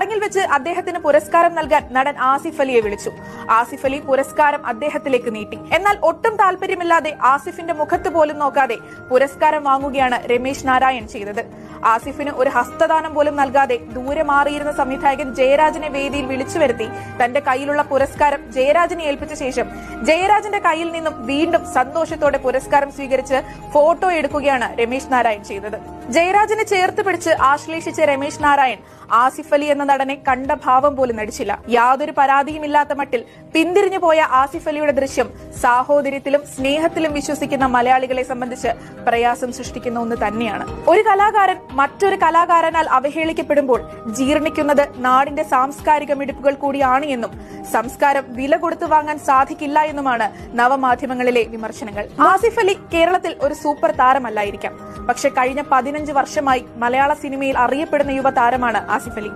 ചടങ്ങിൽ വെച്ച് അദ്ദേഹത്തിന് പുരസ്കാരം നൽകാൻ നടൻ ആസിഫ് അലിയെ വിളിച്ചു. ആസിഫ് അലി പുരസ്കാരം അദ്ദേഹത്തിലേക്ക് നീട്ടി. എന്നാൽ ഒട്ടും താല്പര്യമില്ലാതെ ആസിഫിന്റെ മുഖത്ത് പോലും നോക്കാതെ പുരസ്കാരം വാങ്ങുകയാണ് രമേശ് നാരായൺ ചെയ്തത്. ആസിഫിന് ഒരു ഹസ്തദാനം പോലും നൽകാതെ ദൂരെ മാറിയിരുന്ന സംവിധായകൻ ജയരാജനെ വേദിയിൽ വിളിച്ചു വരുത്തി തന്റെ കയ്യിലുള്ള പുരസ്കാരം ജയരാജനെ ഏൽപ്പിച്ച ശേഷം ജയരാജന്റെ കയ്യിൽ നിന്നും വീണ്ടും സന്തോഷത്തോടെ പുരസ്കാരം സ്വീകരിച്ച് ഫോട്ടോ എടുക്കുകയാണ് രമേശ് നാരായൺ ചെയ്തത്. ജയരാജനെ ചേർത്ത് പിടിച്ച് ആശ്ലേഷിച്ച രമേശ് നാരായൺ ആസിഫ് അലി എന്ന നടനെ കണ്ട ഭാവം പോലും നടിച്ചില്ല. യാതൊരു പരാതിയുമില്ലാത്ത മട്ടിൽ പിന്തിരിഞ്ഞു പോയ ആസിഫ് അലിയുടെ ദൃശ്യം സാഹോദര്യത്തിലും സ്നേഹത്തിലും വിശ്വസിക്കുന്ന മലയാളികളെ സംബന്ധിച്ച് പ്രയാസം സൃഷ്ടിക്കുന്ന ഒന്ന് തന്നെയാണ്. ഒരു കലാകാരൻ മറ്റൊരു കലാകാരനാൽ അവഹേളിക്കപ്പെടുമ്പോൾ ജീർണിക്കുന്നത് നാടിന്റെ സാംസ്കാരിക മിടിപ്പുകൾ കൂടിയാണ് എന്നും സംസ്കാരം വില കൊടുത്തു വാങ്ങാൻ സാധിക്കില്ല എന്നുമാണ് നവമാധ്യമങ്ങളിലെ വിമർശനങ്ങൾ. ആസിഫ് അലി കേരളത്തിൽ ഒരു സൂപ്പർ താരമല്ലായിരിക്കാം, പക്ഷെ കഴിഞ്ഞ 15 വർഷമായി മലയാള സിനിമയിൽ അറിയപ്പെടുന്ന യുവതാരമാണ് ആസിഫ് അലി.